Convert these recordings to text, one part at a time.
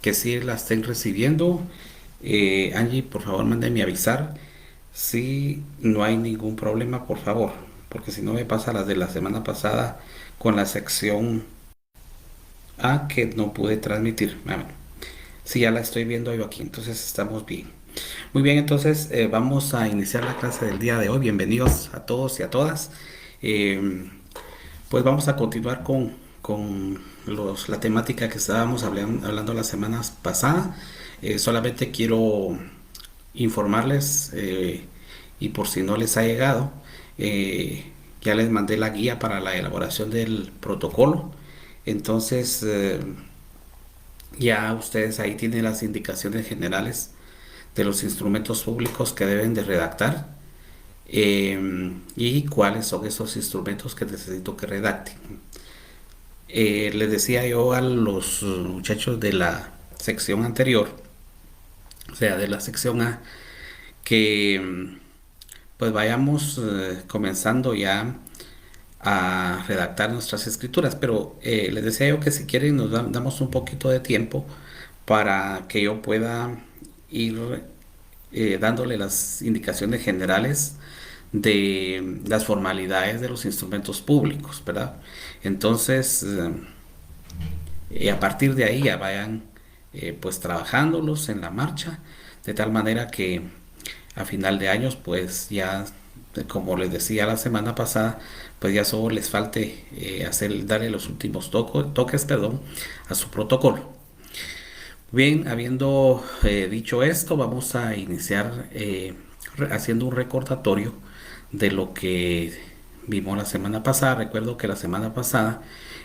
que sí la estén recibiendo. Angie, por favor, mándeme avisar si no hay ningún problema, por favor, porque si no me pasa las de la semana pasada con la sección A que no pude transmitir. Bueno, sí, ya la estoy viendo yo aquí, entonces estamos bien. Muy bien, entonces vamos a iniciar la clase del día de hoy. Bienvenidos a todos y a todas. Eh, pues vamos a continuar con la temática que estábamos hablando la semana pasada. Solamente quiero informarles, y por si no les ha llegado, ya les mandé la guía para la elaboración del protocolo. Entonces, ya ustedes ahí tienen las indicaciones generales de los instrumentos públicos que deben de redactar, y cuáles son esos instrumentos que necesito que redacten. Les decía yo a los muchachos de la sección anterior, o sea, de la sección A, que pues vayamos comenzando ya a redactar nuestras escrituras, pero les decía yo que si quieren nos damos un poquito de tiempo para que yo pueda ir dándole las indicaciones generales de las formalidades de los instrumentos públicos, ¿verdad? Entonces, a partir de ahí ya vayan pues trabajándolos en la marcha, de tal manera que a final de años pues ya, como les decía la semana pasada, pues ya solo les falte darle los últimos toques, perdón, a su protocolo. Bien, habiendo dicho esto, vamos a iniciar haciendo un recordatorio de lo que vimos la semana pasada. Recuerdo que la semana pasada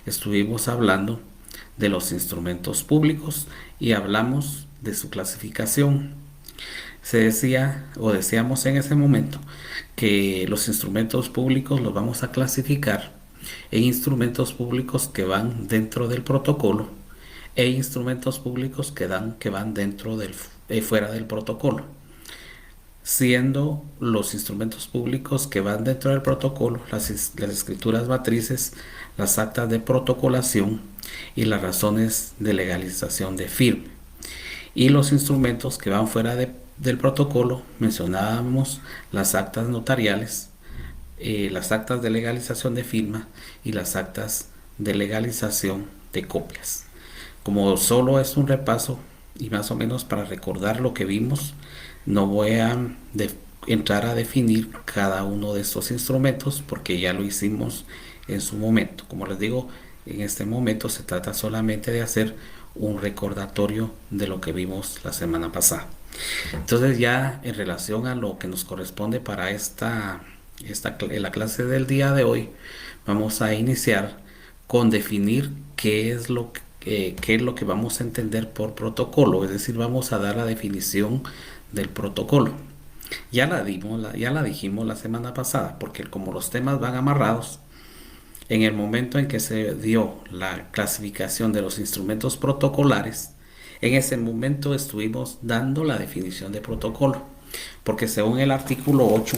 estuvimos hablando de los instrumentos públicos y hablamos de su clasificación. Se decía o decíamos en ese momento que los instrumentos públicos los vamos a clasificar en instrumentos públicos que van dentro del protocolo e instrumentos públicos que van dentro fuera del protocolo, siendo los instrumentos públicos que van dentro del protocolo las escrituras matrices, las actas de protocolación y las razones de legalización de firma. Y los instrumentos que van fuera del protocolo, mencionábamos las actas notariales, las actas de legalización de firma y las actas de legalización de copias. Como solo es un repaso y más o menos para recordar lo que vimos, no voy a entrar a definir cada uno de estos instrumentos porque ya lo hicimos en su momento. Como les digo, en este momento se trata solamente de hacer un recordatorio de lo que vimos la semana pasada. Entonces ya en relación a lo que nos corresponde para la clase del día de hoy, vamos a iniciar con definir qué es lo que vamos a entender por protocolo, es decir, vamos a dar la definición del protocolo. Ya la dijimos la semana pasada, porque como los temas van amarrados, en el momento en que se dio la clasificación de los instrumentos protocolares, en ese momento estuvimos dando la definición de protocolo, porque según el artículo 8,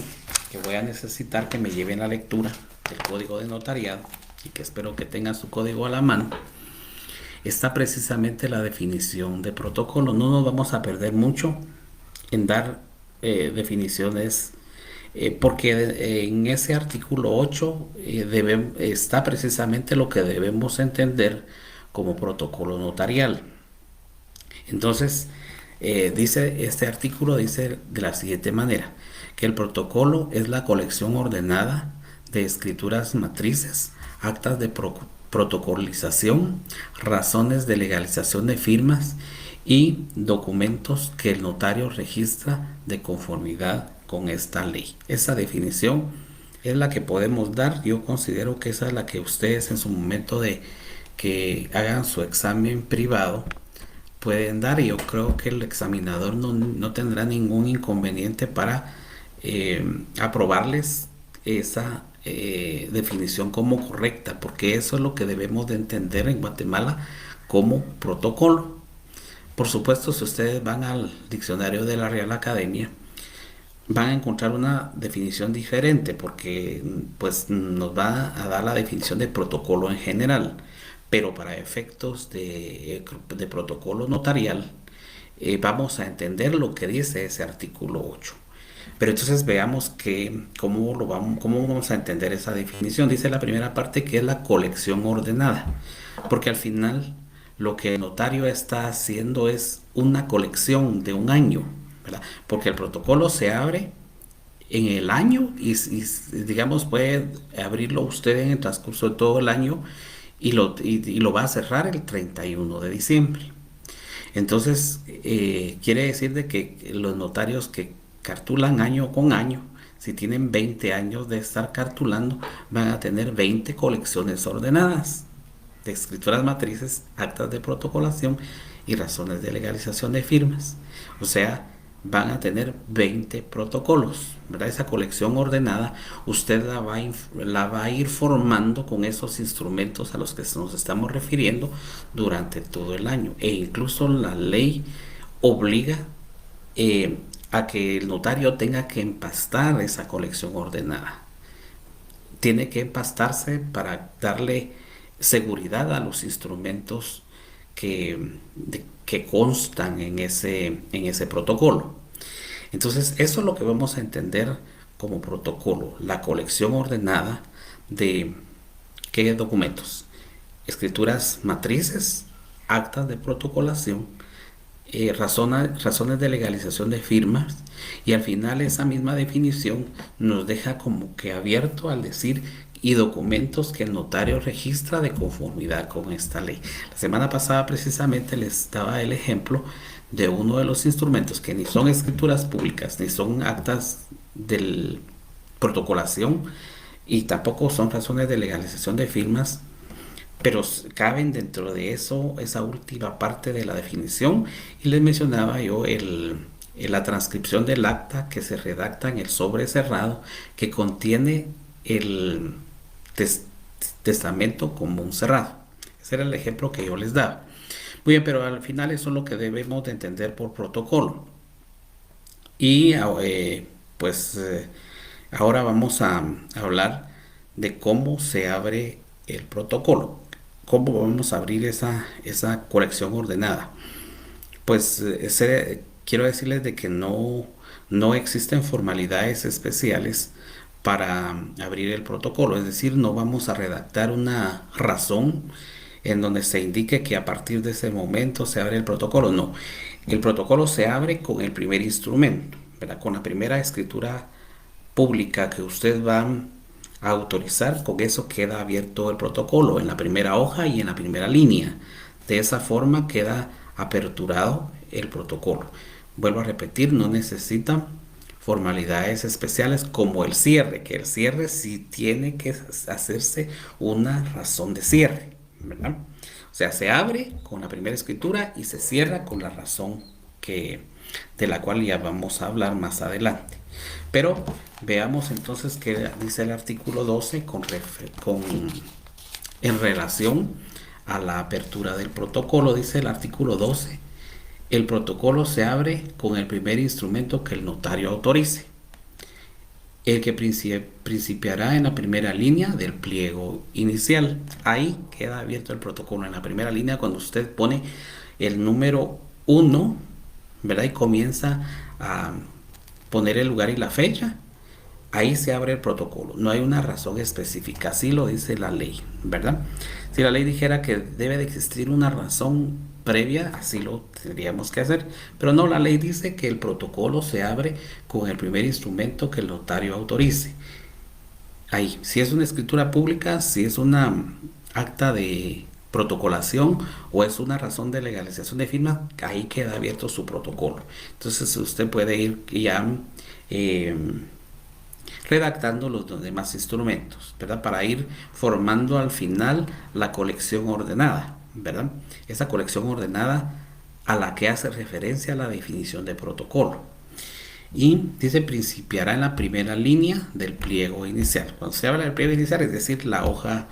que voy a necesitar que me lleven la lectura del código de notariado y que espero que tengan su código a la mano, está precisamente la definición de protocolo. No nos vamos a perder mucho en dar definiciones, porque en ese artículo 8 está precisamente lo que debemos entender como protocolo notarial. Entonces, este artículo dice de la siguiente manera, que el protocolo es la colección ordenada de escrituras matrices, actas de protocolización, razones de legalización de firmas y documentos que el notario registra de conformidad con esta ley. Esa definición es la que podemos dar. Yo considero que esa es la que ustedes en su momento de que hagan su examen privado pueden dar, y yo creo que el examinador no tendrá ningún inconveniente para aprobarles esa definición como correcta, porque eso es lo que debemos de entender en Guatemala como protocolo. Por supuesto, si ustedes van al diccionario de la Real Academia, van a encontrar una definición diferente, porque pues nos va a dar la definición de protocolo en general, pero para efectos de protocolo notarial vamos a entender lo que dice ese artículo 8. Pero entonces veamos cómo vamos a entender esa definición. Dice la primera parte que es la colección ordenada, porque al final lo que el notario está haciendo es una colección de un año, ¿verdad? Porque el protocolo se abre en el año digamos puede abrirlo usted en el transcurso de todo el año y lo va a cerrar el 31 de diciembre. Entonces, quiere decir de que los notarios que cartulan año con año, si tienen 20 años de estar cartulando, van a tener 20 colecciones ordenadas de escrituras matrices, actas de protocolación y razones de legalización de firmas. O sea, van a tener 20 protocolos, ¿verdad? Esa colección ordenada usted la va a ir formando con esos instrumentos a los que nos estamos refiriendo durante todo el año. E incluso la ley obliga a que el notario tenga que empastar esa colección ordenada. Tiene que empastarse para darle seguridad a los instrumentos que constan en ese protocolo. Entonces, eso es lo que vamos a entender como protocolo, la colección ordenada de ¿qué documentos? Escrituras matrices, actas de protocolación, razones de legalización de firmas, y al final esa misma definición nos deja como que abierto al decir y documentos que el notario registra de conformidad con esta ley. La semana pasada precisamente les daba el ejemplo de uno de los instrumentos que ni son escrituras públicas ni son actas de protocolación y tampoco son razones de legalización de firmas, pero caben dentro de eso, esa última parte de la definición. Y les mencionaba yo la transcripción del acta que se redacta en el sobre cerrado que contiene el testamento común cerrado. Ese era el ejemplo que yo les daba. Muy bien, pero al final eso es lo que debemos de entender por protocolo. Y ahora vamos a hablar de cómo se abre el protocolo. ¿Cómo vamos a abrir esa colección ordenada? Pues quiero decirles de que no existen formalidades especiales para abrir el protocolo. Es decir, no vamos a redactar una razón en donde se indique que a partir de ese momento se abre el protocolo. No, el protocolo se abre con el primer instrumento, ¿verdad? Con la primera escritura pública que usted va a autorizar, con eso queda abierto el protocolo en la primera hoja y en la primera línea. De esa forma queda aperturado el protocolo. Vuelvo a repetir, no necesita formalidades especiales como el cierre, que el cierre sí tiene que hacerse una razón de cierre, ¿verdad? O sea, se abre con la primera escritura y se cierra con la razón de la cual ya vamos a hablar más adelante. Pero veamos entonces qué dice el artículo 12 en relación a la apertura del protocolo. Dice el artículo 12, el protocolo se abre con el primer instrumento que el notario autorice, el que principiará en la primera línea del pliego inicial. Ahí queda abierto el protocolo, en la primera línea, cuando usted pone el número 1, ¿verdad? Y comienza a poner el lugar y la fecha. Ahí se abre el protocolo. No hay una razón específica, así lo dice la ley, ¿verdad? Si la ley dijera que debe de existir una razón previa, así lo tendríamos que hacer, pero no, la ley dice que el protocolo se abre con el primer instrumento que el notario autorice. Ahí, si es una escritura pública, si es una acta de protocolación o es una razón de legalización de firma, ahí queda abierto su protocolo. Entonces usted puede ir ya redactando los demás instrumentos, ¿verdad? Para ir formando al final la colección ordenada, ¿verdad? Esa colección ordenada a la que hace referencia la definición de protocolo. Y dice, principiará en la primera línea del pliego inicial. Cuando se habla del pliego inicial, es decir, la hoja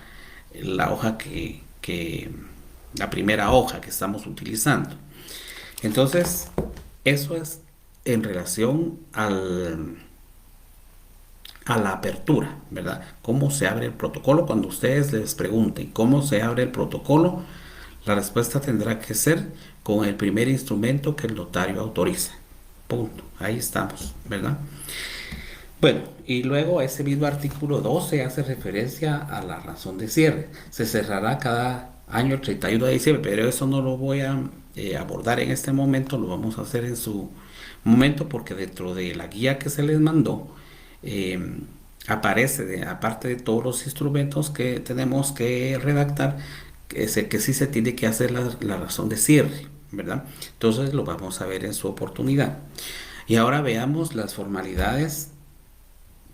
la primera hoja que estamos utilizando. Entonces, eso es en relación a la apertura, ¿verdad? ¿Cómo se abre el protocolo? Cuando ustedes les pregunten cómo se abre el protocolo, la respuesta tendrá que ser con el primer instrumento que el notario autoriza. Punto. Ahí estamos, ¿verdad? Bueno, y luego ese mismo artículo 12 hace referencia a la razón de cierre. Se cerrará cada año el 31 de diciembre, pero eso no lo voy a abordar en este momento, lo vamos a hacer en su momento porque dentro de la guía que se les mandó eh, aparece, aparte de todos los instrumentos que tenemos que redactar, que sí se tiene que hacer la razón de cierre, ¿verdad? Entonces lo vamos a ver en su oportunidad. Y ahora veamos las formalidades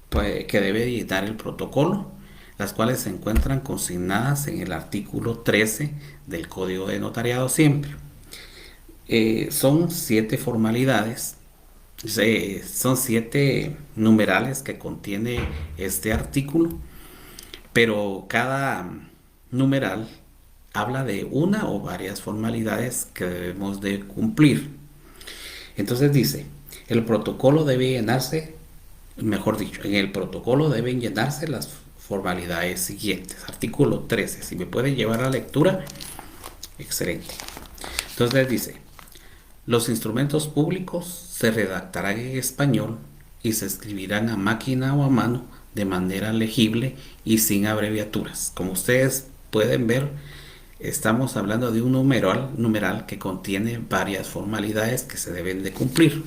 pues, que debe llenar el protocolo, las cuales se encuentran consignadas en el artículo 13 del Código de Notariado siempre. Son 7 formalidades, son 7 numerales que contiene este artículo, pero cada numeral habla de una o varias formalidades que debemos de cumplir. Entonces dice, el protocolo debe llenarse, mejor dicho, en el protocolo deben llenarse las formalidades siguientes. Artículo 13, si me pueden llevar a la lectura, excelente. Entonces dice, los instrumentos públicos se redactarán en español y se escribirán a máquina o a mano de manera legible y sin abreviaturas. Como ustedes pueden ver, estamos hablando de un numeral que contiene varias formalidades que se deben de cumplir.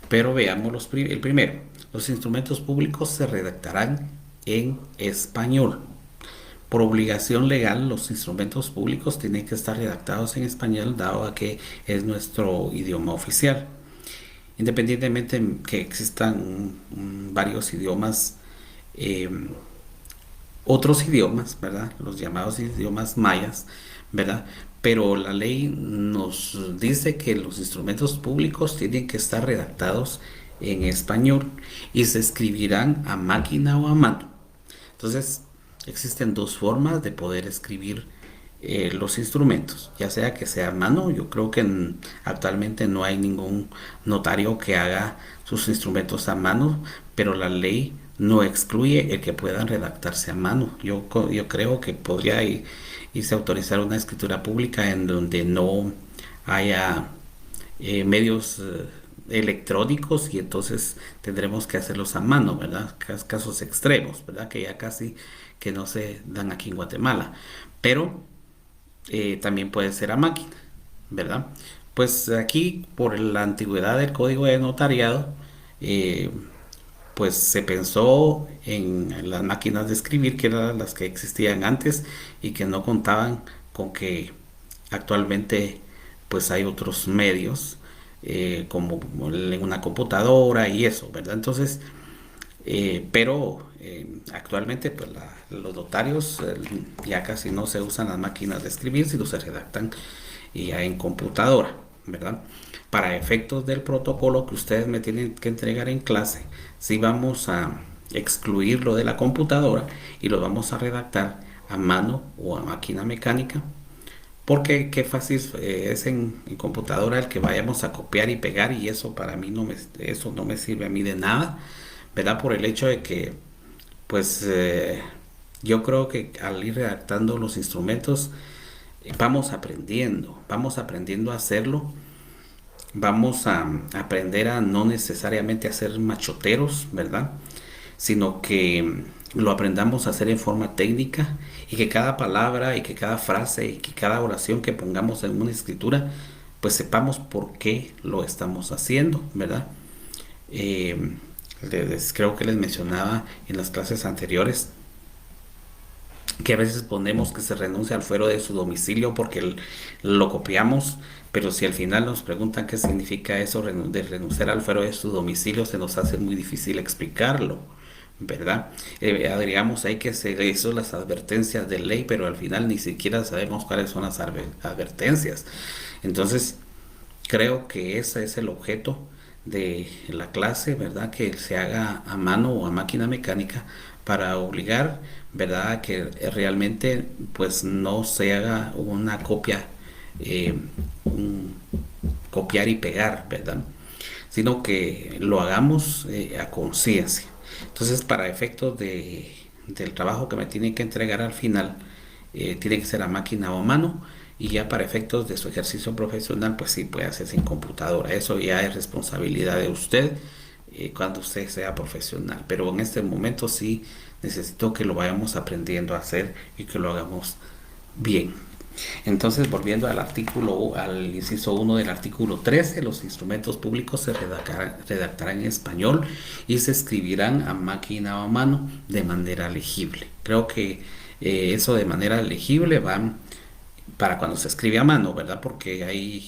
Pero veamos el primero. Los instrumentos públicos se redactarán en español. Por obligación legal, los instrumentos públicos tienen que estar redactados en español, dado a que es nuestro idioma oficial. Independientemente de que existan varios idiomas, otros idiomas, ¿verdad? Los llamados idiomas mayas, ¿verdad? Pero la ley nos dice que los instrumentos públicos tienen que estar redactados en español y se escribirán a máquina o a mano. Entonces, existen 2 formas de poder escribir los instrumentos, ya sea que sea a mano. Yo creo que actualmente no hay ningún notario que haga sus instrumentos a mano, pero la ley no excluye el que puedan redactarse a mano. Yo creo que podría irse a autorizar una escritura pública en donde no haya medios electrónicos, y entonces tendremos que hacerlos a mano, ¿verdad? Casos extremos, ¿verdad? Que ya casi que no se dan aquí en Guatemala, pero también puede ser a máquina, ¿verdad? Pues aquí, por la antigüedad del Código de Notariado, eh, pues se pensó en las máquinas de escribir, que eran las que existían antes y que no contaban con que actualmente pues hay otros medios, como en una computadora y eso, ¿verdad? Entonces, pero actualmente pues los notarios ya casi no se usan las máquinas de escribir, sino se redactan ya en computadora, ¿verdad? Para efectos del protocolo que ustedes me tienen que entregar en clase, sí vamos a excluir lo de la computadora y lo vamos a redactar a mano o a máquina mecánica, porque qué fácil es en computadora el que vayamos a copiar y pegar, y eso para mí eso no me sirve a mí de nada, ¿verdad? Por el hecho de que pues yo creo que al ir redactando los instrumentos vamos aprendiendo a hacerlo, vamos a aprender a no necesariamente a ser machoteros, ¿verdad? Sino que lo aprendamos a hacer en forma técnica, y que cada palabra y que cada frase y que cada oración que pongamos en una escritura, pues sepamos por qué lo estamos haciendo, ¿verdad? Eh, Creo que les mencionaba en las clases anteriores que a veces ponemos que se renuncia al fuero de su domicilio porque lo copiamos, pero si al final nos preguntan qué significa eso de renunciar al fuero de su domicilio, se nos hace muy difícil explicarlo, ¿verdad? Diríamos, hay que hacer eso, las advertencias de ley, pero al final ni siquiera sabemos cuáles son las advertencias. Entonces, creo que ese es el objeto de la clase, ¿verdad? Que se haga a mano o a máquina mecánica para obligar, ¿verdad? A que realmente pues no se haga una copia, un copiar y pegar, ¿verdad? Sino que lo hagamos a conciencia. Entonces, para efectos del trabajo que me tienen que entregar al final, tiene que ser a máquina o a mano, y ya para efectos de su ejercicio profesional, pues sí puede hacerse en computadora. Eso ya es responsabilidad de usted cuando usted sea profesional. Pero en este momento sí necesito que lo vayamos aprendiendo a hacer y que lo hagamos bien. Entonces, volviendo al inciso 1 del artículo 13, los instrumentos públicos se redactarán en español y se escribirán a máquina o a mano de manera legible. Creo que eso de manera legible va para cuando se escribe a mano, ¿verdad? Porque hay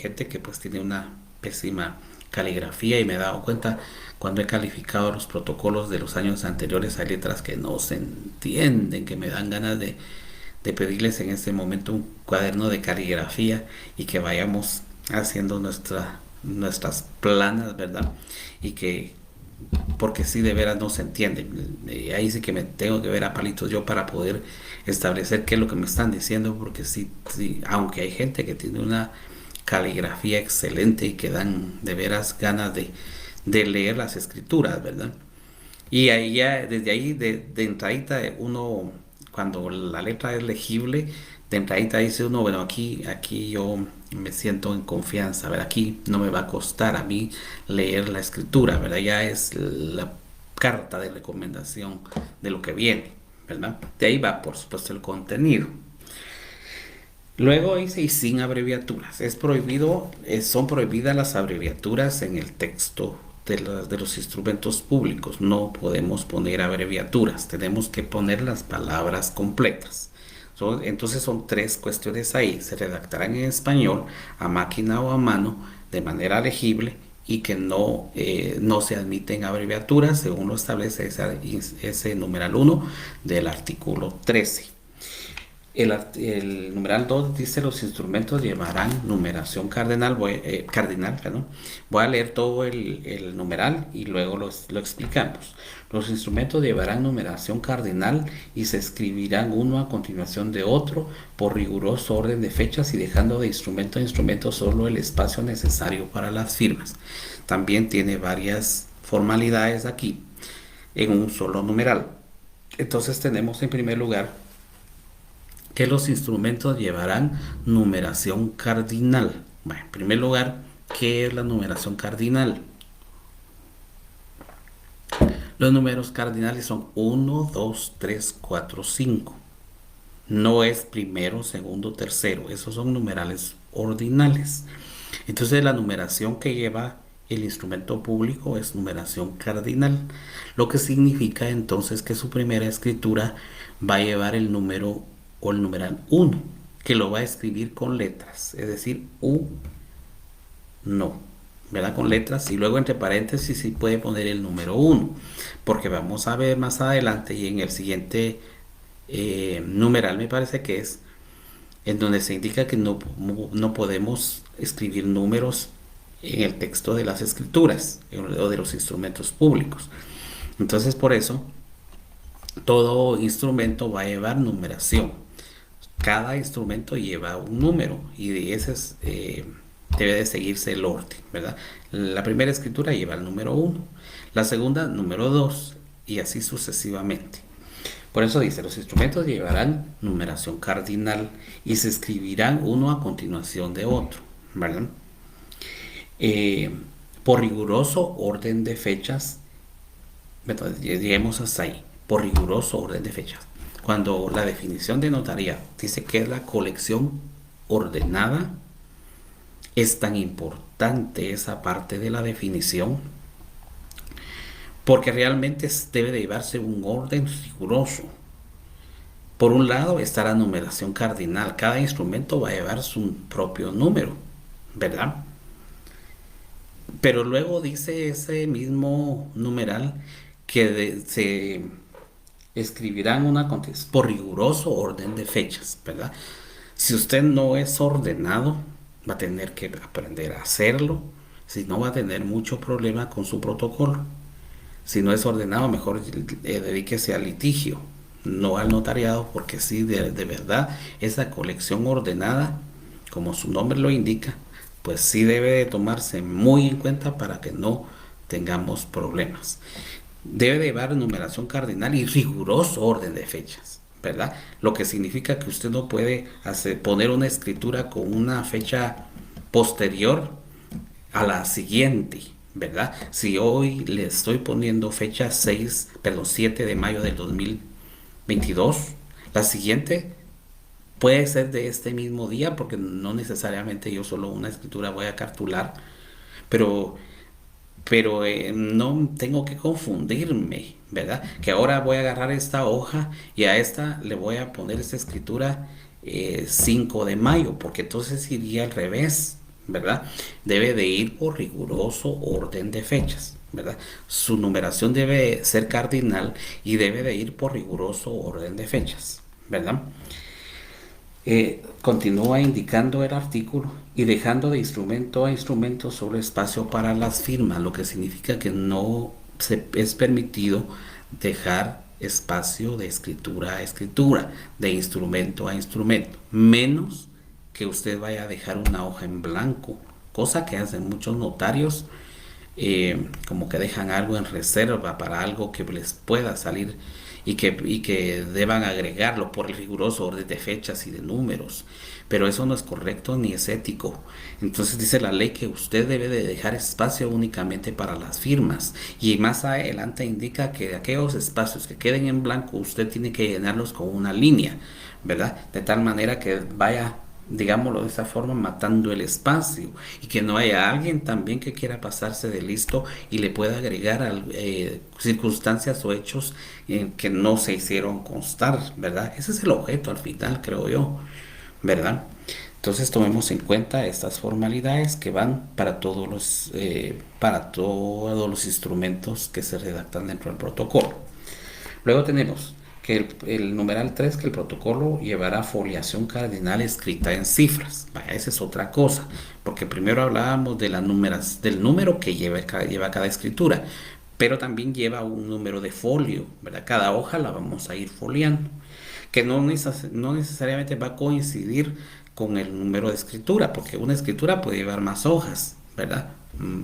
gente que pues tiene una pésima caligrafía y me he dado cuenta cuando he calificado los protocolos de los años anteriores, hay letras que no se entienden, que me dan ganas de pedirles en este momento un cuaderno de caligrafía y que vayamos haciendo nuestras planas, ¿verdad? Y que, porque sí de veras no se entiende. Ahí sí que me tengo que ver a palitos yo para poder establecer qué es lo que me están diciendo, porque sí, sí, aunque hay gente que tiene una caligrafía excelente y que dan de veras ganas de leer las escrituras, ¿verdad? Y ahí ya, desde ahí, de entradita, uno, cuando la letra es legible, de entradita dice uno, bueno, aquí yo me siento en confianza, ¿verdad? Aquí no me va a costar a mí leer la escritura, ¿verdad? Ya es la carta de recomendación de lo que viene, ¿verdad? De ahí va, por supuesto, el contenido. Luego dice, y sin abreviaturas. Es prohibido, son prohibidas las abreviaturas en el texto de los instrumentos públicos. No podemos poner abreviaturas, tenemos que poner las palabras completas. Entonces son tres cuestiones ahí. Se redactarán en español, a máquina o a mano, de manera legible y que no se admiten abreviaturas, según lo establece ese numeral 1 del artículo 13. El numeral 2 dice los instrumentos llevarán numeración cardinal, perdón. Voy a leer todo el numeral y luego lo explicamos. Los instrumentos llevarán numeración cardinal y se escribirán uno a continuación de otro por riguroso orden de fechas y dejando de instrumento a instrumento solo el espacio necesario para las firmas. También tiene varias formalidades aquí en un solo numeral. Entonces tenemos en primer lugar que los instrumentos llevarán numeración cardinal. Bueno, en primer lugar, ¿qué es la numeración cardinal? Los números cardinales son 1, 2, 3, 4, 5. No es primero, segundo, tercero. Esos son numerales ordinales. Entonces la numeración que lleva el instrumento público es numeración cardinal, lo que significa entonces que su primera escritura va a llevar el número o el numeral 1, que lo va a escribir con letras, es decir, U, no, ¿verdad? Con letras, y luego entre paréntesis sí puede poner el número 1, porque vamos a ver más adelante y en el siguiente numeral me parece que es en donde se indica que no podemos escribir números en el texto de las escrituras o de los instrumentos públicos. Entonces por eso todo instrumento va a llevar numeración. Cada instrumento lleva un número y de ese debe de seguirse el orden, ¿verdad? La primera escritura lleva el número 1, la segunda número 2 y así sucesivamente. Por eso dice, los instrumentos llevarán numeración cardinal y se escribirán uno a continuación de otro, ¿verdad? Por riguroso orden de fechas, lleguemos hasta ahí, por riguroso orden de fechas. Cuando la definición de notaría dice que es la colección ordenada, es tan importante esa parte de la definición porque realmente debe de llevarse un orden riguroso. Por un lado está la numeración cardinal, cada instrumento va a llevar su propio número, ¿verdad? Pero luego dice ese mismo numeral que se escribirán por riguroso orden de fechas, ¿verdad? Si usted no es ordenado, va a tener que aprender a hacerlo, si no va a tener mucho problema con su protocolo. Si no es ordenado, mejor dedíquese al litigio, no al notariado, porque sí, de verdad, esa colección ordenada, como su nombre lo indica, pues sí debe de tomarse muy en cuenta para que no tengamos problemas. debe de llevar numeración cardinal y riguroso orden de fechas, ¿verdad? Lo que significa que usted no puede poner una escritura con una fecha posterior a la siguiente, ¿verdad? Si hoy le estoy poniendo fecha 7 de mayo del 2022, la siguiente puede ser de este mismo día, porque no necesariamente yo solo una escritura voy a cartular, pero no tengo que confundirme, ¿verdad? Que ahora voy a agarrar esta hoja y a esta le voy a poner esta escritura 5 de mayo, porque entonces iría al revés, ¿verdad? Debe de ir por riguroso orden de fechas, ¿verdad? Su numeración debe ser cardinal y debe de ir por riguroso orden de fechas, ¿verdad? Continúa indicando el artículo y dejando de instrumento a instrumento solo espacio para las firmas, lo que significa que no es permitido dejar espacio de escritura a escritura, de instrumento a instrumento, menos que usted vaya a dejar una hoja en blanco, cosa que hacen muchos notarios, como que dejan algo en reserva para algo que les pueda salir y que deban agregarlo por el riguroso orden de fechas y de números. Pero eso no es correcto ni es ético. Entonces dice la ley que usted debe de dejar espacio únicamente para las firmas. Y más adelante indica que aquellos espacios que queden en blanco usted tiene que llenarlos con una línea, ¿verdad? De tal manera que vaya, digámoslo de esa forma, matando el espacio y que no haya alguien también que quiera pasarse de listo y le pueda agregar circunstancias o hechos que no se hicieron constar, ¿verdad? Ese es el objeto al final, creo yo, ¿verdad? Entonces tomemos en cuenta estas formalidades que van para todos los instrumentos que se redactan dentro del protocolo. Luego tenemos que el numeral 3, que el protocolo llevará foliación cardinal escrita en cifras. Vaya, esa es otra cosa, porque primero hablábamos de del número que lleva cada escritura, pero también lleva un número de folio, ¿verdad? Cada hoja la vamos a ir foliando, que no necesariamente va a coincidir con el número de escritura, porque una escritura puede llevar más hojas, ¿verdad?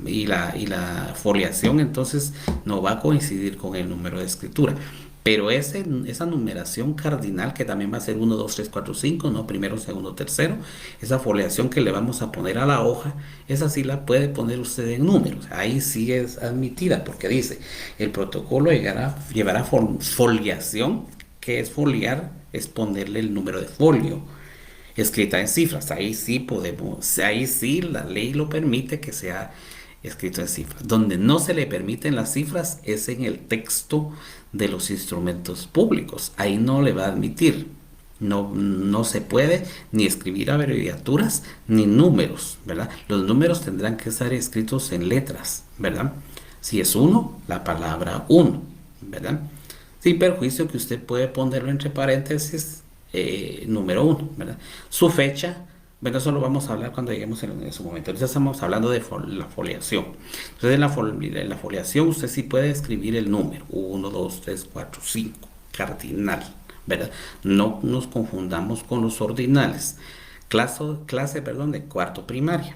Y la foliación entonces no va a coincidir con el número de escritura. Pero esa numeración cardinal, que también va a ser 1, 2, 3, 4, 5, no primero, segundo, tercero, esa foliación que le vamos a poner a la hoja, esa sí la puede poner usted en números. Ahí sí es admitida, porque dice, el protocolo llevará foliación. ¿Qué es foliar? Es ponerle el número de folio escrita en cifras. Ahí sí la ley lo permite que sea escrito en cifras. Donde no se le permiten las cifras es en el texto de los instrumentos públicos. Ahí no le va a admitir. No se puede ni escribir abreviaturas ni números, ¿verdad? Los números tendrán que estar escritos en letras, ¿verdad? Si es uno, la palabra uno, ¿verdad? Sin perjuicio que usted puede ponerlo entre paréntesis, número uno, ¿verdad? Su fecha, bueno, eso lo vamos a hablar cuando lleguemos en ese momento. Ahorita estamos hablando de la foliación. Entonces, en la foliación usted sí puede escribir el número 1, 2, 3, 4, 5, cardinal, ¿verdad? No nos confundamos con los ordinales. Clase, de cuarto primaria.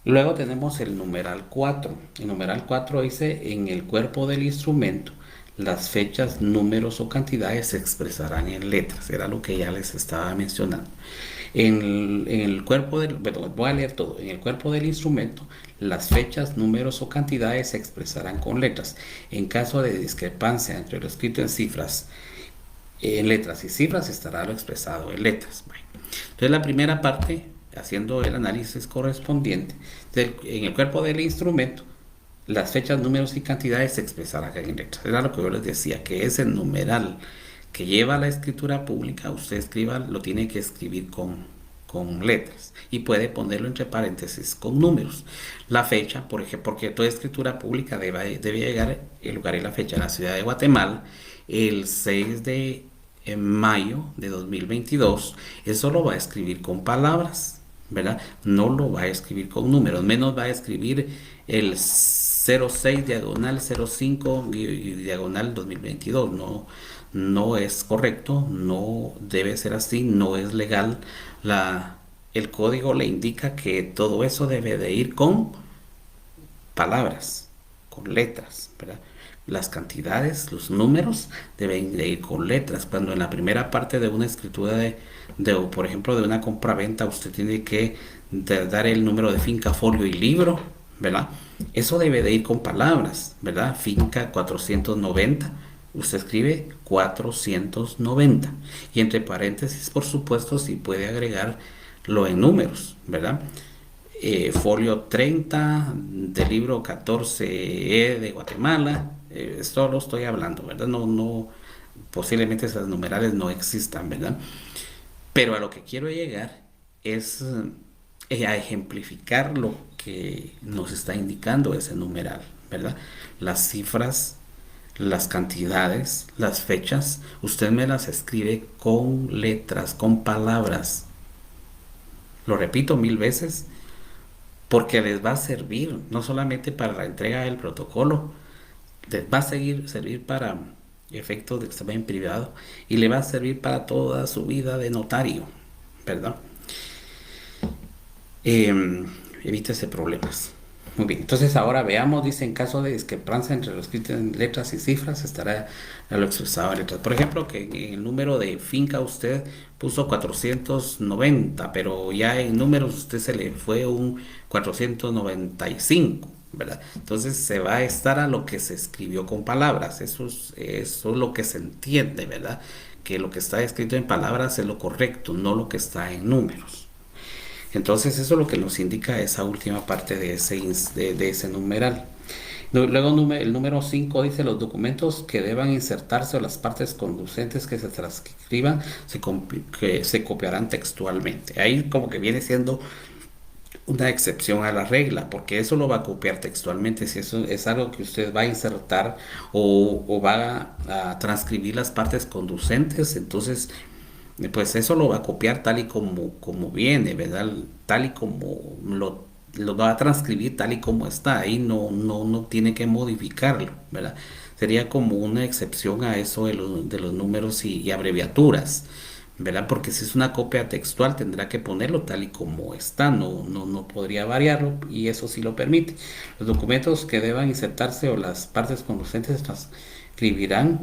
Luego tenemos el numeral 4. El numeral 4 dice: en el cuerpo del instrumento, las fechas, números o cantidades se expresarán en letras. Era lo que ya les estaba mencionando. En el cuerpo voy a leer todo. En el cuerpo del instrumento, las fechas, números o cantidades se expresarán con letras. En caso de discrepancia entre lo escrito en cifras, en letras y cifras, estará lo expresado en letras. Bueno, entonces la primera parte, haciendo el análisis correspondiente, en el cuerpo del instrumento, las fechas, números y cantidades se expresarán en letras. Era lo que yo les decía, que ese numeral que lleva la escritura pública, usted lo tiene que escribir con letras y puede ponerlo entre paréntesis con números. La fecha, por ejemplo, porque toda escritura pública debe llegar el lugar y la fecha en la ciudad de Guatemala el 6 de mayo de 2022. Eso lo va a escribir con palabras, ¿verdad? No lo va a escribir con números, menos va a escribir el 06 diagonal 05 diagonal 2022. No es correcto, no debe ser así, no es legal. El código le indica que todo eso debe de ir con palabras, con letras, ¿verdad? las cantidades, los números deben de ir con letras. Cuando en la primera parte de una escritura por ejemplo, de una compra-venta, usted tiene que dar el número de finca, folio y libro, ¿verdad? Eso debe de ir con palabras, ¿verdad? Finca 490, usted escribe 490 y entre paréntesis, por supuesto, si puede agregarlo en números, ¿verdad? Folio 30 del libro 14E de Guatemala. Esto lo estoy hablando, ¿verdad? No, posiblemente esas numerales no existan, ¿verdad? Pero a lo que quiero llegar es a ejemplificar lo que nos está indicando ese numeral, ¿verdad? Las cifras, las cantidades, las fechas, usted me las escribe con letras, con palabras. Lo repito 1000 veces porque les va a servir no solamente para la entrega del protocolo, les va a servir para efectos de examen privado y le va a servir para toda su vida de notario, ¿verdad? Evítese problemas. Muy bien, entonces ahora veamos, dice, en caso de discrepancia entre lo escrito en letras y cifras, estará lo expresado en letras. Por ejemplo, que en el número de finca usted puso 490, pero ya en números usted se le fue un 495, ¿verdad? Entonces se va a estar a lo que se escribió con palabras, eso es lo que se entiende, ¿verdad? Que lo que está escrito en palabras es lo correcto, no lo que está en números. Entonces eso es lo que nos indica esa última parte de ese numeral. Luego el número 5 dice los documentos que deban insertarse o las partes conducentes que se transcriban que se copiarán textualmente. Ahí como que viene siendo una excepción a la regla, porque eso lo va a copiar textualmente. Si eso es algo que usted va a insertar o va a transcribir las partes conducentes, entonces pues eso lo va a copiar tal y como viene, ¿verdad? Tal y como lo va a transcribir tal y como está, ahí no tiene que modificarlo, ¿verdad? Sería como una excepción a eso de los números y abreviaturas, ¿verdad? Porque si es una copia textual tendrá que ponerlo tal y como está, no podría variarlo y eso sí lo permite. Los documentos que deban insertarse o las partes conducentes transcribirán,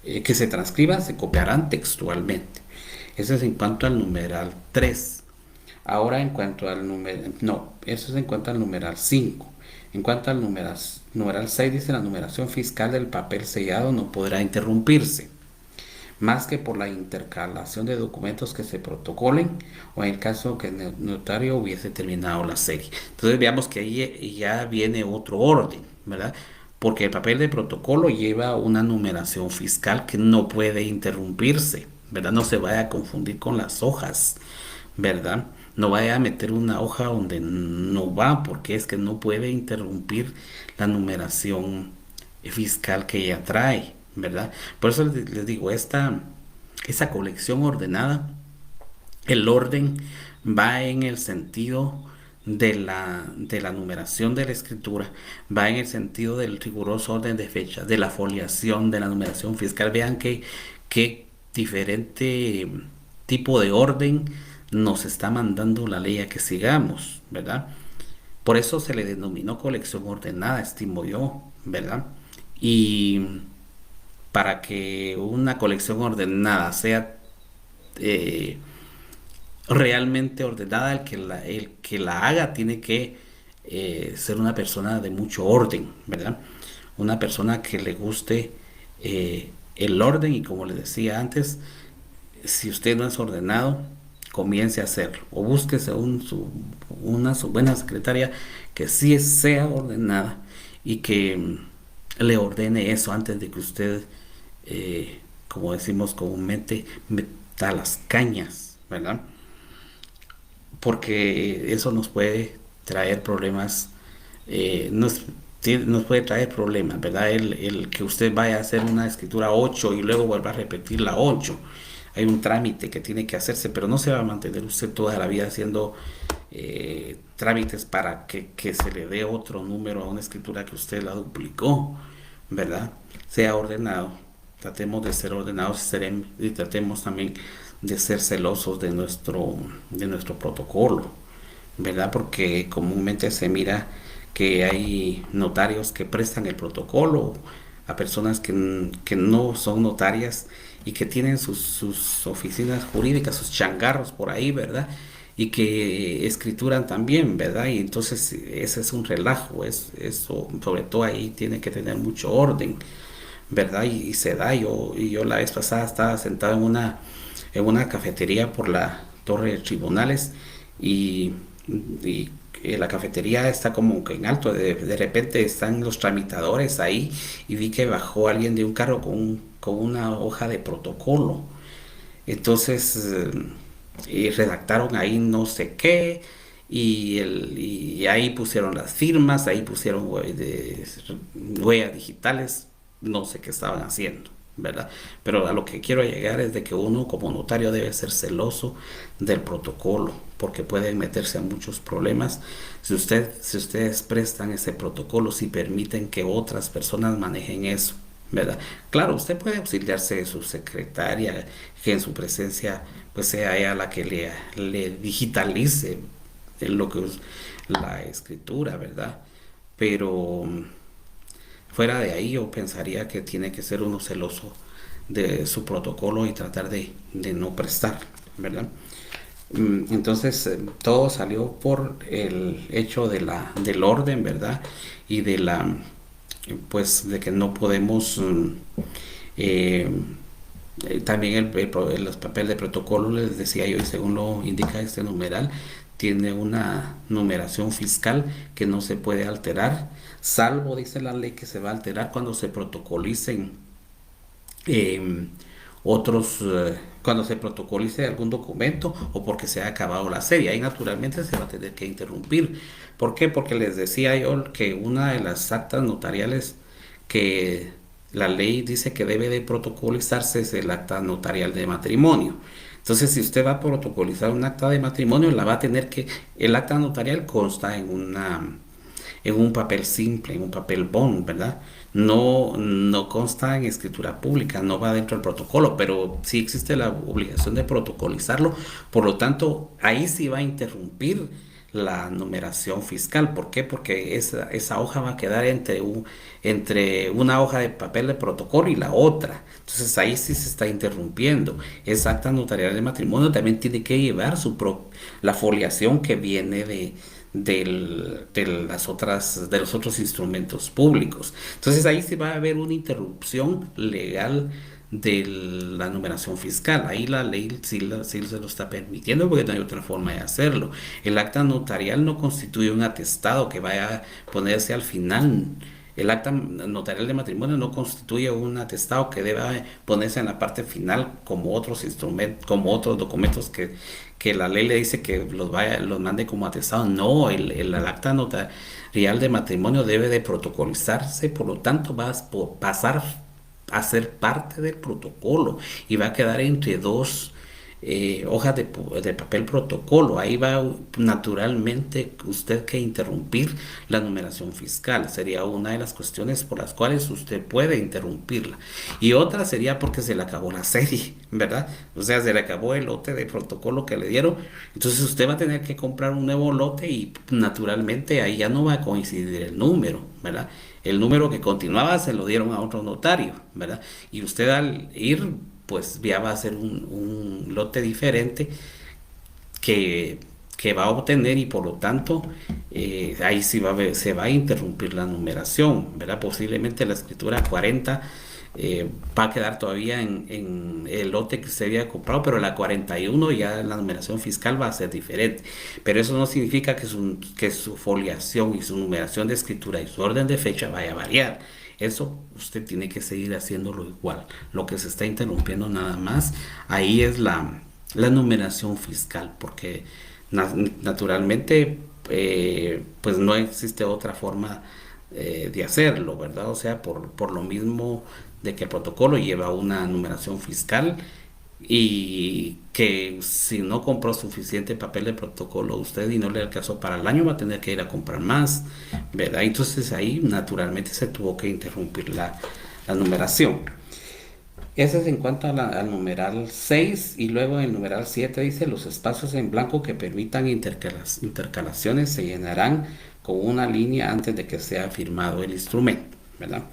que se transcriban, se copiarán textualmente. Eso es en cuanto al numeral 3. Ahora en cuanto al numeral... No, eso es en cuanto al numeral 5. En cuanto al numeral 6 dice la numeración fiscal del papel sellado no podrá interrumpirse, más que por la intercalación de documentos que se protocolen o en el caso que el notario hubiese terminado la serie. Entonces veamos que ahí ya viene otro orden, ¿verdad? Porque el papel de protocolo lleva una numeración fiscal que no puede interrumpirse, ¿verdad? No se vaya a confundir con las hojas, ¿verdad? No vaya a meter una hoja donde no va, porque es que no puede interrumpir la numeración fiscal que ella trae, ¿verdad? Por eso les digo, esa colección ordenada, el orden va en el sentido de la numeración de la escritura, va en el sentido del riguroso orden de fecha, de la foliación, de la numeración fiscal. Vean que diferente tipo de orden nos está mandando la ley a que sigamos, ¿verdad? Por eso se le denominó colección ordenada, estimo yo, ¿verdad? Y para que una colección ordenada sea realmente ordenada, el que la haga tiene que ser una persona de mucho orden, ¿verdad? Una persona que le guste el orden y como les decía antes, si usted no es ordenado, comience a hacerlo o búsquese una su buena secretaria que sí sea ordenada y que le ordene eso antes de que usted, como decimos comúnmente, meta las cañas, ¿verdad? Porque eso nos puede traer problemas, nos puede traer problemas, ¿verdad? El que usted vaya a hacer una escritura 8 y luego vuelva a repetir la 8. Hay un trámite que tiene que hacerse, pero no se va a mantener usted toda la vida haciendo trámites para que se le dé otro número a una escritura que usted la duplicó, ¿verdad? Sea ordenado, tratemos de ser ordenados y tratemos también de ser celosos de nuestro protocolo, ¿verdad? Porque comúnmente se mira que hay notarios que prestan el protocolo a personas que no son notarias y que tienen sus oficinas jurídicas, sus changarros por ahí, ¿verdad? Y que escrituran también, ¿verdad? Y entonces ese es un relajo, eso, sobre todo ahí tiene que tener mucho orden, ¿verdad? Y se da, yo la vez pasada estaba sentado en una cafetería por la Torre de Tribunales y, y la cafetería está como que en alto, de repente están los tramitadores ahí y vi que bajó alguien de un carro con una hoja de protocolo. Entonces, y redactaron ahí no sé qué, y ahí pusieron las firmas, ahí pusieron huellas digitales, no sé qué estaban haciendo, ¿verdad? Pero a lo que quiero llegar es de que uno como notario debe ser celoso del protocolo, porque pueden meterse a muchos problemas si ustedes prestan ese protocolo, si permiten que otras personas manejen eso. ¿Verdad? Claro, usted puede auxiliarse de su secretaria, que en su presencia pues sea ella la que le digitalice en lo que es la escritura, ¿verdad? Pero fuera de ahí yo pensaría que tiene que ser uno celoso de su protocolo y tratar de no prestar, ¿verdad? Entonces todo salió por el hecho del orden, ¿verdad? Y pues de que no podemos eh, también los papeles de protocolo, les decía yo, y según lo indica este numeral, tiene una numeración fiscal que no se puede alterar, salvo, dice la ley, que se va a alterar cuando se protocolicen eh, cuando se protocolice algún documento o porque se ha acabado la serie. Ahí naturalmente se va a tener que interrumpir. ¿Por qué? Porque les decía yo que una de las actas notariales que la ley dice que debe de protocolizarse es el acta notarial de matrimonio. Entonces, si usted va a protocolizar un acta de matrimonio, la va a tener que, el acta notarial consta en un papel simple, en un papel bond, ¿verdad? No consta en escritura pública, no va dentro del protocolo, pero sí existe la obligación de protocolizarlo. Por lo tanto, ahí sí va a interrumpir la numeración fiscal. ¿Por qué? Porque esa hoja va a quedar entre una hoja de papel de protocolo y la otra. Entonces ahí sí se está interrumpiendo. Esa acta notarial de matrimonio también tiene que llevar la foliación que viene de los otros instrumentos públicos. Entonces ahí sí va a haber una interrupción legal de la numeración fiscal. Ahí la ley sí se lo está permitiendo porque no hay otra forma de hacerlo. El acta notarial no constituye un atestado que vaya a ponerse al final. El acta notarial de matrimonio no constituye un atestado que deba ponerse en la parte final como otros instrumentos, como otros documentos que la ley le dice que los mande como atestado. No, el acta notarial de matrimonio debe de protocolizarse, por lo tanto va a pasar a ser parte del protocolo y va a quedar entre dos hojas de papel protocolo. Ahí va naturalmente usted que interrumpir la numeración fiscal. Sería una de las cuestiones por las cuales usted puede interrumpirla. Y otra sería porque se le acabó la serie, ¿verdad? O sea, se le acabó el lote de protocolo que le dieron. Entonces usted va a tener que comprar un nuevo lote y naturalmente ahí ya no va a coincidir el número, ¿verdad? El número que continuaba se lo dieron a otro notario, ¿verdad? Y usted al ir pues ya va a ser un lote diferente que, que va a obtener y por lo tanto ahí sí se va a interrumpir la numeración, ¿verdad? Posiblemente la escritura 40 va a quedar todavía en el lote que se había comprado, pero la 41 ya la numeración fiscal va a ser diferente. Pero eso no significa que su foliación y su numeración de escritura y su orden de fecha vaya a variar. Eso usted tiene que seguir haciéndolo igual. Lo que se está interrumpiendo nada más, ahí es la numeración fiscal, porque naturalmente pues no existe otra forma de hacerlo, ¿verdad? O sea, por lo mismo de que el protocolo lleva una numeración fiscal y que si no compró suficiente papel de protocolo usted y no le alcanzó para el año, va a tener que ir a comprar más, ¿verdad? Entonces ahí naturalmente se tuvo que interrumpir la numeración. Ese es en cuanto al numeral 6 y luego en el numeral 7 dice los espacios en blanco que permitan intercalaciones se llenarán con una línea antes de que sea firmado el instrumento, ¿verdad?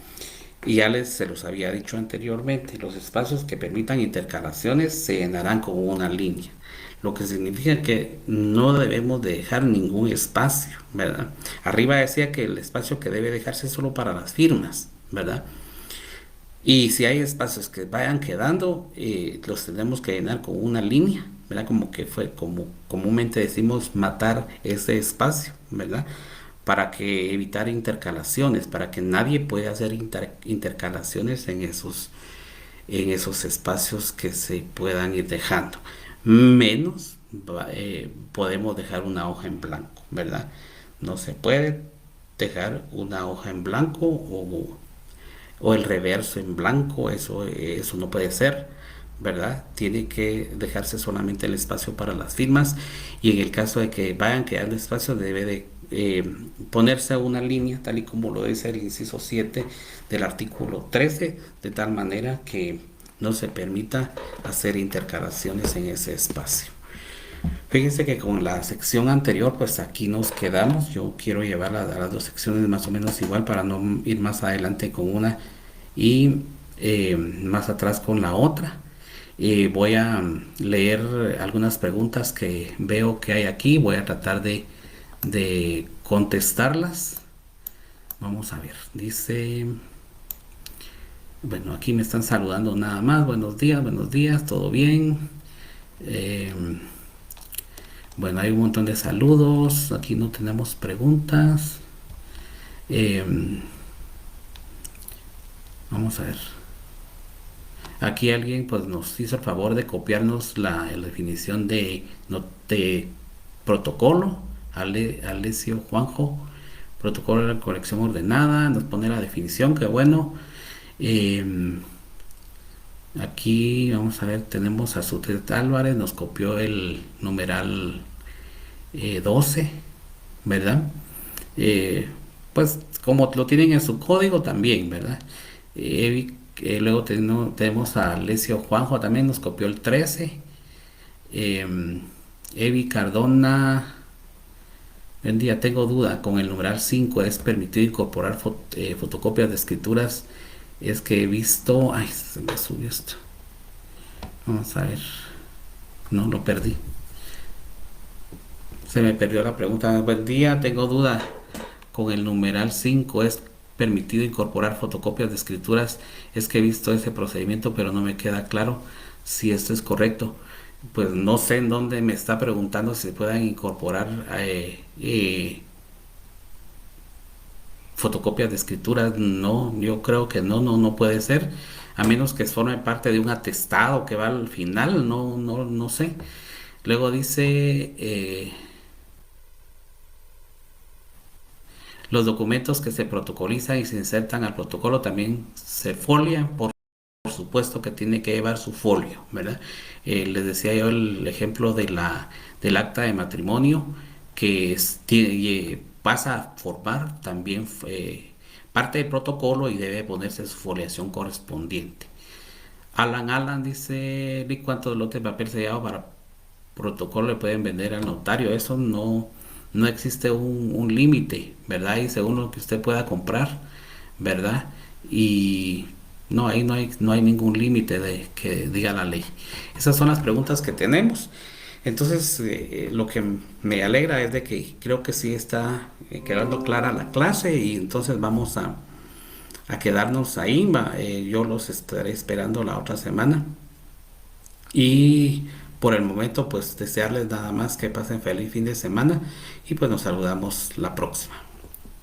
Y ya se los había dicho anteriormente, los espacios que permitan intercalaciones se llenarán con una línea, lo que significa que no debemos de dejar ningún espacio, ¿verdad? Arriba decía que el espacio que debe dejarse es solo para las firmas, ¿verdad? Y si hay espacios que vayan quedando, los tenemos que llenar con una línea, ¿verdad? Como que fue, como comúnmente decimos, matar ese espacio, ¿verdad? Para que evitar intercalaciones, para que nadie pueda hacer intercalaciones en esos espacios que se puedan ir dejando. Menos podemos dejar una hoja en blanco, ¿verdad? No se puede dejar una hoja en blanco o el reverso en blanco, eso no puede ser, ¿verdad? Tiene que dejarse solamente el espacio para las firmas y en el caso de que vayan quedando espacio debe de ponerse una línea, tal y como lo dice el inciso 7 del artículo 13, de tal manera que no se permita hacer intercalaciones en ese espacio. Fíjense que con la sección anterior, pues aquí nos quedamos. Yo quiero llevar a las dos secciones más o menos igual para no ir más adelante con una y más atrás con la otra. Voy a leer algunas preguntas que veo que hay aquí. Voy a tratar de contestarlas. Vamos a ver. Dice, bueno, aquí me están saludando nada más. Buenos días, todo bien. Eh, Bueno, hay un montón de saludos. Aquí no tenemos preguntas. Eh, Vamos a ver. Aquí alguien pues nos hizo el favor de copiarnos la definición de protocolo. Alessio Juanjo. Protocolo de la colección ordenada. Nos pone la definición. Que bueno. Eh, Aquí vamos a ver. Tenemos a Sutet Álvarez. Nos copió el numeral 12, ¿verdad? Eh, pues como lo tienen en su código también, ¿verdad? Luego tenemos a Alessio Juanjo, también nos copió el 13. Eh, Evi Cardona, buen día, tengo duda, con el numeral 5 es permitido incorporar fotocopias de escrituras, es que he visto, ay, se me subió esto, vamos a ver, no, lo perdí. Se me perdió la pregunta. Buen día, tengo duda. Con el numeral 5 es permitido incorporar fotocopias de escrituras. Es que he visto ese procedimiento, pero no me queda claro si esto es correcto. Pues no sé en dónde me está preguntando si se puedan incorporar fotocopias de escrituras. No, yo creo que no puede ser. A menos que forme parte de un atestado que va al final. No sé. Luego dice... los documentos que se protocolizan y se insertan al protocolo también se folian, por supuesto que tiene que llevar su folio, ¿verdad? Les decía yo el ejemplo del acta de matrimonio que pasa a formar también parte del protocolo y debe ponerse su foliación correspondiente. Alan dice, ¿y cuántos lotes de papel sellado para protocolo le pueden vender al notario? Eso no existe un límite, ¿verdad? Y según lo que usted pueda comprar, ¿verdad? Y no, ahí no hay ningún límite de que diga la ley. Esas son las preguntas que tenemos. Entonces, lo que me alegra es de que creo que sí está quedando clara la clase y entonces vamos a quedarnos ahí. Yo los estaré esperando la otra semana. Y por el momento, pues desearles nada más que pasen feliz fin de semana y pues nos saludamos la próxima.